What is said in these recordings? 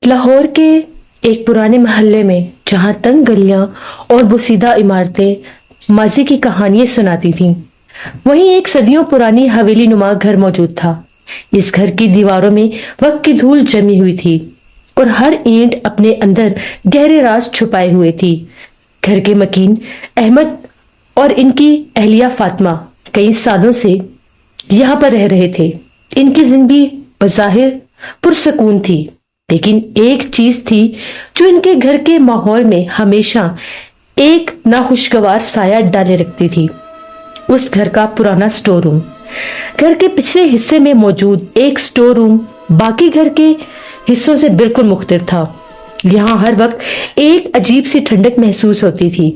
لاہور کے ایک پرانے محلے میں جہاں تنگ گلیاں اور بوسیدہ عمارتیں ماضی کی کہانیاں سناتی تھیں، وہیں ایک صدیوں پرانی حویلی نما گھر موجود تھا۔ اس گھر کی دیواروں میں وقت کی دھول جمی ہوئی تھی اور ہر اینٹ اپنے اندر گہرے راز چھپائے ہوئے تھی۔ گھر کے مکین احمد اور ان کی اہلیہ فاطمہ کئی سالوں سے یہاں پر رہ رہے تھے۔ ان کی زندگی بظاہر پرسکون تھی، لیکن ایک چیز تھی جو ان کے گھر کے ماحول میں ہمیشہ ایک ناخوشگوار سایہ ڈالے رکھتی تھی۔ اس گھر کا پرانا سٹور روم۔ گھر کے پچھلے حصے میں موجود ایک سٹور روم باقی گھر کے حصوں سے بالکل مختلف تھا۔ یہاں ہر وقت ایک عجیب سی ٹھنڈک محسوس ہوتی تھی،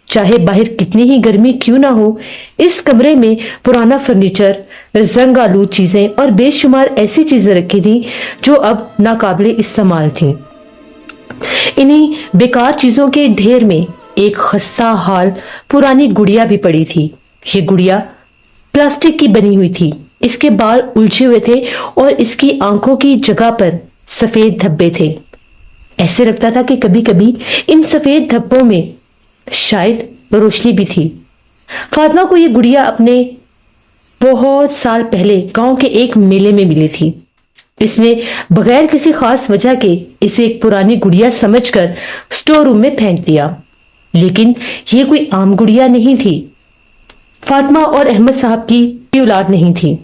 چاہے باہر کتنی ہی گرمی کیوں نہ ہو۔ اس کمرے میں پرانا فرنیچر، زنگ آلود چیزیں اور بے شمار ایسی چیزیں رکھی تھی جو اب ناقابل استعمال تھیں۔ انہی بیکار چیزوں کے ڈھیر میں ایک خستہ حال پرانی گڑیا بھی پڑی تھی۔ یہ گڑیا پلاسٹک کی بنی ہوئی تھی، اس کے بال الجھے ہوئے تھے اور اس کی آنکھوں کی جگہ پر سفید دھبے تھے۔ ایسے لگتا تھا کہ کبھی کبھی ان سفید دھبوں میں شاید روشنی بھی تھی۔ فاطمہ کو یہ گڑیا اپنے بہت سال پہلے گاؤں کے ایک میلے میں ملی تھی۔ اس نے بغیر کسی خاص وجہ کے اسے ایک پرانی گڑیا سمجھ کر سٹور روم میں پھینک دیا، لیکن یہ کوئی عام گڑیا نہیں تھی۔ فاطمہ اور احمد صاحب کی اولاد نہیں تھی۔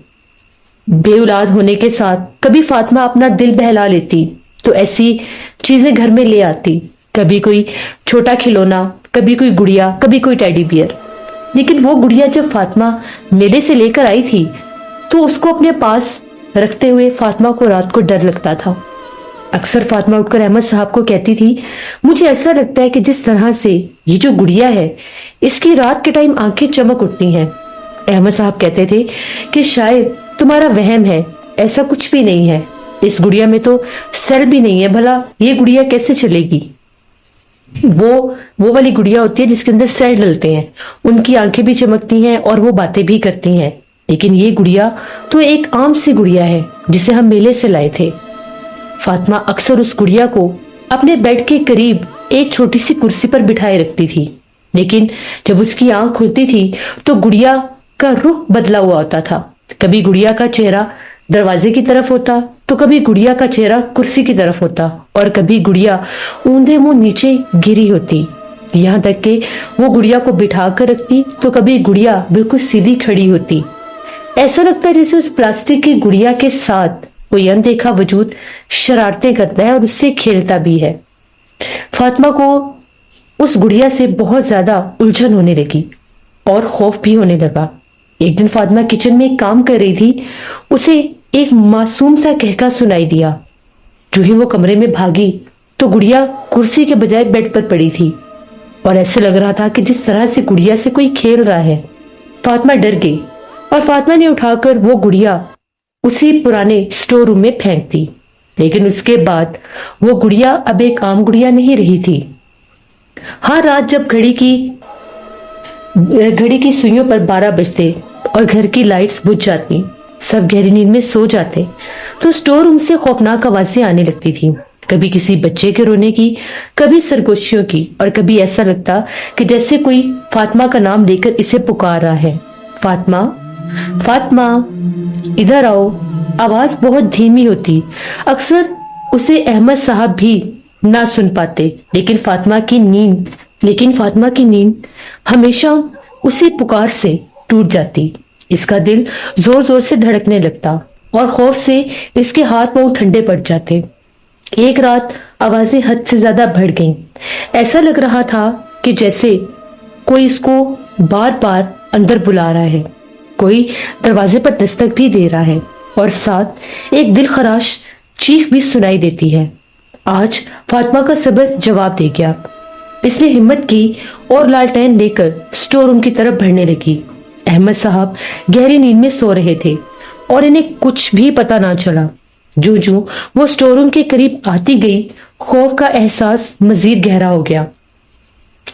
بے اولاد ہونے کے ساتھ کبھی فاطمہ اپنا دل بہلا لیتی تو ایسی چیزیں گھر میں لے آتی، کبھی کوئی چھوٹا کھلونا، کبھی کوئی گڑیا، کبھی کوئی ٹیڈی بیئر۔ لیکن وہ گڑیا جب فاطمہ میلے سے لے کر آئی تھی تو اس کو اپنے پاس رکھتے ہوئے فاطمہ کو رات کو ڈر لگتا تھا۔ اکثر فاطمہ اٹھ کر احمد صاحب کو کہتی تھی، مجھے ایسا لگتا ہے کہ جس طرح سے یہ جو گڑیا ہے اس کی رات کے ٹائم آنکھیں چمک اٹھتی ہیں۔ احمد صاحب کہتے تھے کہ شاید تمہارا وہم ہے، ایسا کچھ بھی نہیں ہے، اس گڑیا میں تو سیل بھی نہیں ہے، بھلا یہ گڑیا کیسے چلے گی؟ وہ والی گڑیا ہوتی ہے جس کے اندر سیل ڈلتے ہیں، ان کی آنکھیں بھی چمکتی ہیں اور وہ باتیں بھی کرتی ہیں، لیکن یہ گڑیا تو ایک عام سی گڑیا ہے جسے ہم میلے سے لائے تھے۔ فاطمہ اکثر اس گڑیا کو اپنے بیڈ کے قریب ایک چھوٹی سی کرسی پر بٹھائے رکھتی تھی، لیکن جب اس کی آنکھ کھلتی تھی تو گڑیا کا رخ بدلا ہوا ہوتا تھا۔ کبھی گڑیا کا چہرہ دروازے کی طرف ہوتا تو کبھی گڑیا کا چہرہ کرسی کی طرف ہوتا اور کبھی گڑیا اوندھے منہ نیچے گری ہوتی، یہاں تک کہ وہ گڑیا کو بٹھا کر رکھتی تو کبھی گڑیا بالکل سیدھی کھڑی ہوتی۔ ایسا لگتا ہے جیسے اس پلاسٹک کی گڑیا کے ساتھ کوئی اندیکھا وجود شرارتیں کرتا ہے اور اس سے کھیلتا بھی ہے۔ فاطمہ کو اس گڑیا سے بہت زیادہ الجھن ہونے لگی اور خوف بھی ہونے لگا۔ ایک دن فاطمہ کچن میں کام کر رہی تھی، اسے ایک معصوم سا کہکا سنائی دیا۔ جو ہی وہ کمرے میں بھاگی تو گڑیا کرسی کے بجائے بیڈ پر پڑی تھی اور ایسے لگ رہا تھا کہ جس طرح سے گڑیا سے کوئی کھیل رہا ہے۔ فاطمہ ڈر گئی اور فاطمہ نے اٹھا کر وہ گڑیا اسی پرانے سٹور روم میں پھینک دی، لیکن اس کے بعد وہ گڑیا اب ایک عام گڑیا نہیں رہی تھی۔ ہر رات جب گھڑی کی سوئیوں پر 12 بجتے اور گھر کی لائٹس بجھ جاتی، سب گہری نیند میں سو جاتے، تو سٹور روم سے خوفناک آوازیں آنے لگتی تھی، کبھی کسی بچے کے رونے کی، کبھی سرگوشیوں کی، اور کبھی ایسا لگتا کہ جیسے کوئی فاطمہ کا نام لے کر اسے پکار رہا ہے، فاطمہ، فاطمہ، ادھر آؤ۔ آواز بہت دھیمی ہوتی، اکثر اسے احمد صاحب بھی نہ سن پاتے، لیکن فاطمہ کی نیند ہمیشہ اسی پکار سے ٹوٹ جاتی۔ اس کا دل زور زور سے دھڑکنے لگتا اور خوف سے اس کے ہاتھ پاؤں ٹھنڈے پڑ جاتے۔ ایک رات آوازیں حد سے زیادہ بڑھ گئیں، ایسا لگ رہا تھا کہ جیسے کوئی اس کو بار بار اندر بلا رہا ہے، کوئی دروازے پر دستک بھی دے رہا ہے اور ساتھ ایک دل خراش چیخ بھی سنائی دیتی ہے۔ آج فاطمہ کا صبر جواب دے گیا۔ اس نے ہمت کی اور لالٹین لے کر سٹور روم کی طرف بڑھنے لگی۔ احمد صاحب گہری نیند میں سو رہے تھے اور انہیں کچھ بھی پتا نہ چلا۔ جو وہ سٹور روم کے قریب آتی گئی، خوف کا احساس مزید گہرا ہو گیا۔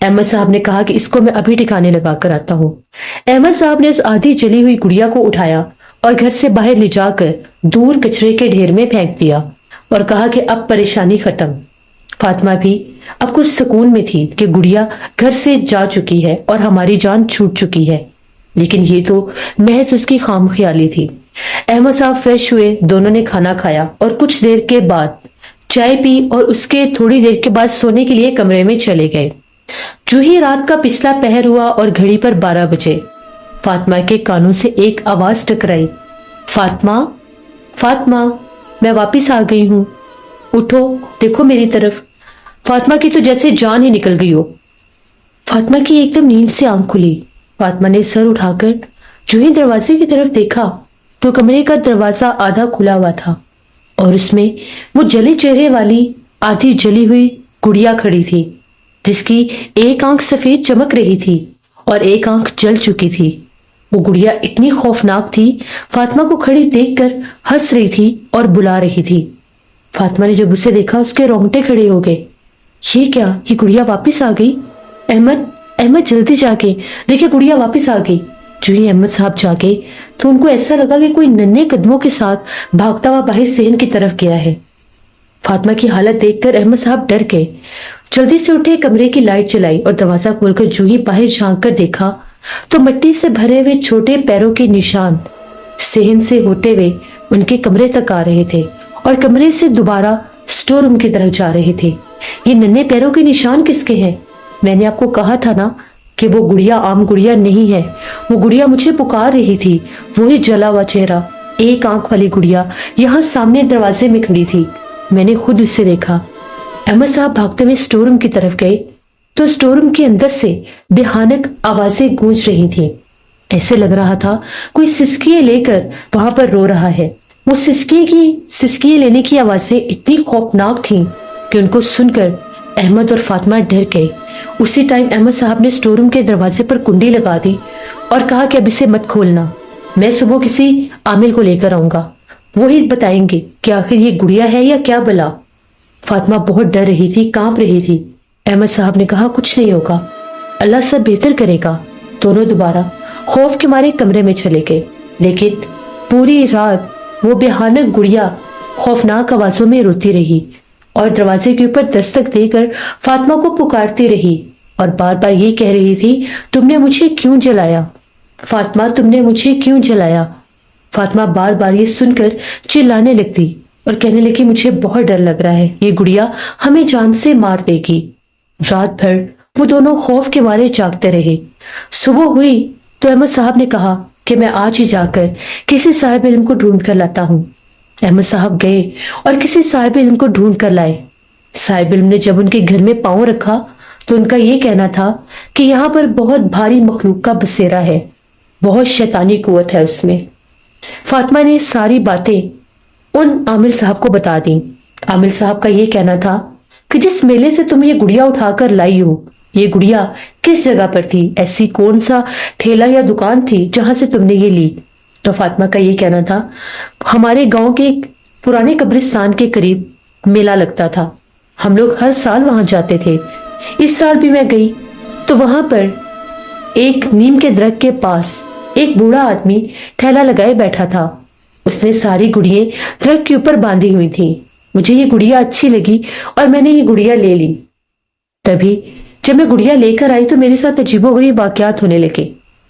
احمد صاحب نے کہا کہ اس کو میں ابھی ٹھکانے لگا کر آتا ہوں۔ احمد صاحب نے اس آدھی جلی ہوئی گڑیا کو اٹھایا اور گھر سے باہر لے جا کر دور کچرے کے ڈھیر میں پھینک دیا اور کہا کہ اب پریشانی ختم۔ فاطمہ بھی اب کچھ سکون میں تھی کہ گڑیا گھر سے جا چکی ہے اور ہماری جان چھوٹ چکی ہے، لیکن یہ تو محض اس کی خام خیالی تھی۔ احمد صاحب فریش ہوئے، دونوں نے کھانا کھایا اور کچھ دیر کے بعد چائے پی اور اس کے تھوڑی دیر کے بعد سونے کے لیے کمرے میں چلے گئے۔ جو ہی رات کا پچھلا پہر ہوا اور گھڑی پر 12 بجے، فاطمہ کے کانوں سے ایک آواز ٹکرائی، فاطمہ، فاطمہ، میں واپس آ گئی ہوں، اٹھو، دیکھو میری طرف۔ فاطمہ کی تو جیسے جان ہی نکل گئی ہو۔ فاطمہ کی ایک دم نیند سے آنکھ کھلی۔ فاطمہ نے سر اٹھا کر جو ہی دروازے کی طرف دیکھا تو کمرے کا دروازہ آدھا کھلا ہوا تھا اور اس میں وہ جلے چہرے والی آدھی جلی ہوئی گڑیا کھڑی تھی، جس کی ایک آنکھ سفید چمک رہی تھی اور ایک آنکھ جل چکی تھی۔ وہ گڑیا اتنی خوفناک تھی، فاطمہ کو کھڑی دیکھ کر ہنس رہی تھی اور بلا رہی تھی۔ فاطمہ نے جب اسے دیکھا اس کے رونگٹے کھڑے ہو گئے۔ یہ کیا، یہ گڑیا واپس آ گئی؟ احمد جلدی جا کے دیکھے، گڑیا واپس آ گئی۔ جو ہی احمد صاحب جا کے تو ان کو ایسا لگا کہ کوئی ننھے قدموں کے ساتھ بھاگتا ہوا باہر صحن کی طرف گیا ہے۔ فاطمہ کی حالت دیکھ کر احمد صاحب ڈر گئے، جلدی سے اٹھے، کمرے کی لائٹ چلائی اور دروازہ کھول کر جو ہی باہر جھانک کر دیکھا تو مٹی سے بھرے ہوئے چھوٹے پیروں کے نشان صحن سے ہوتے ہوئے ان کے کمرے تک آ رہے تھے اور کمرے سے دوبارہ سٹور روم کی طرف جا رہے تھے۔ یہ ننھے پیروں کے نشان کس کے ہیں؟ میں نے آپ کو کہا تھا نا کہ وہ گڑیا عام گڑیا نہیں ہے، وہ گڑیا مجھے پکار رہی تھی، وہی جلا ہوا چہرہ، ایک آنکھ والی گڑیا یہاں سامنے دروازے میں کھڑی تھی، میں نے خود اسے دیکھا۔ احمد صاحب بھاگتے ہوئے سٹور روم کی طرف گئے تو سٹور روم کے اندر سے بھیانک آوازیں گونج رہی تھیں۔ ایسے لگ رہا تھا کوئی سسکیے لے کر وہاں پر رو رہا ہے۔ وہ سسکیے لینے کی آوازیں اتنی خوفناک تھیں کہ ان کو سن کر احمد اور فاطمہ ڈر گئے۔ اسی ٹائم احمد صاحب نے سٹور روم کے دروازے پر کنڈی لگا دی اور کہا کہ اب اسے مت کھولنا، میں صبح کسی عامل کو لے کر آؤں گا، وہی بتائیں گے کہ آخر یہ گڑیا ہے یا کیا بلا۔ فاطمہ بہت ڈر رہی تھی، کانپ رہی تھی۔ احمد صاحب نے کہا کچھ نہیں ہوگا، اللہ سب بہتر کرے گا۔ دونوں دوبارہ خوف کے مارے کمرے میں چلے گئے، لیکن پوری رات وہ بھیانک گڑیا خوفناک آوازوں میں روتی رہی اور دروازے کے اوپر دستک دے کر فاطمہ کو پکارتی رہی اور بار بار یہ کہہ رہی تھی، تم نے مجھے کیوں جلایا؟ فاطمہ، تم نے مجھے کیوں جلایا؟ فاطمہ بار بار یہ سن کر چلانے لگتی اور کہنے لگی، مجھے بہت ڈر لگ رہا ہے، یہ گڑیا ہمیں جان سے مار دے گی۔ رات بھر وہ دونوں خوف کے مارے جاگتے رہے۔ صبح ہوئی تو احمد صاحب نے کہا کہ میں آج ہی جا کر کسی صاحب علم کو ڈھونڈ کر لاتا ہوں۔ احمد صاحب گئے اور کسی صاحب علم کو ڈھونڈ کر لائے۔ صاحب علم نے جب ان کے گھر میں پاؤں رکھا تو ان کا یہ کہنا تھا کہ یہاں پر بہت بھاری مخلوق کا بسیرا ہے، بہت شیطانی قوت ہے اس میں۔ فاطمہ نے ساری باتیں ان عامل صاحب کو بتا دیں۔ عامل صاحب کا یہ کہنا تھا کہ جس میلے سے تم یہ گڑیا اٹھا کر لائی ہو، یہ گڑیا کس جگہ پر تھی، ایسی کون سا ٹھیلا یا دکان تھی جہاں سے تم نے یہ لی؟ تو فاطمہ کا یہ کہنا تھا، ہمارے گاؤں کے پرانے قبرستان کے قریب میلہ لگتا تھا، ہم لوگ ہر سال وہاں جاتے تھے۔ اس سال بھی میں گئی تو وہاں پر ایک نیم کے درخت کے پاس ایک بوڑھا آدمی ٹھیلا لگائے بیٹھا تھا، اس نے ساری گڑیاں درخت کے اوپر باندھی ہوئی تھی۔ مجھے یہ گڑیا اچھی لگی اور میں نے یہ گڑیا لے لی۔ تبھی جب میں گڑیا لے کر آئی تو میرے ساتھ عجیب و غریب واقعات ہونے لگے۔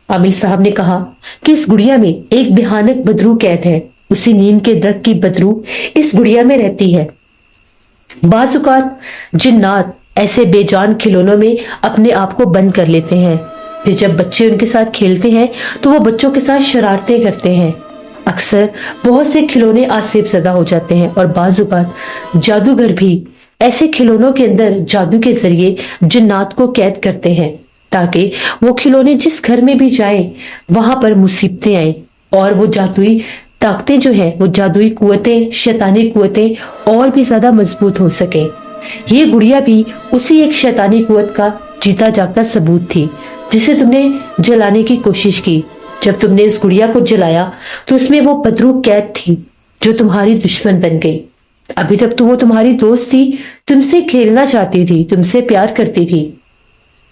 عامل صاحب نے کہا کہ اس گڑیا میں ایک بھیانک بدرو قید ہے، اسی نیم کے درخت کی بدرو اس گڑیا میں رہتی ہے۔ بعض اوقات جنات ایسے بے جان کھلونوں میں اپنے آپ کو بند کر لیتے ہیں، پھر جب بچے ان کے ساتھ کھیلتے ہیں تو وہ بچوں کے ساتھ شرارتیں کرتے ہیں۔ اکثر بہت سے کھلونے آسیب زدہ ہو جاتے ہیں اور بعض اوقات جادوگر بھی ایسے کھلونوں کے اندر جادو کے ذریعے جنات کو قید کرتے ہیں تاکہ وہ کھلونے جس گھر میں بھی جائیں وہاں پر مصیبتیں آئیں اور وہ جادوئی طاقتیں جو ہیں، وہ جادوئی قوتیں، شیطانی قوتیں اور بھی زیادہ مضبوط ہو سکیں۔ یہ گڑیا بھی اسی ایک شیطانی قوت کا جیتا جاگتا ثبوت تھی جسے تم نے جلانے کی کوشش کی۔ جب تم نے اس گڑیا کو جلایا تو اس میں وہ بدرو قید تھی جو تمہاری دشمن بن گئی۔ ابھی تک تو وہ تمہاری دوست تھی، تم سے کھیلنا چاہتی تھی، تم سے پیار کرتی تھی،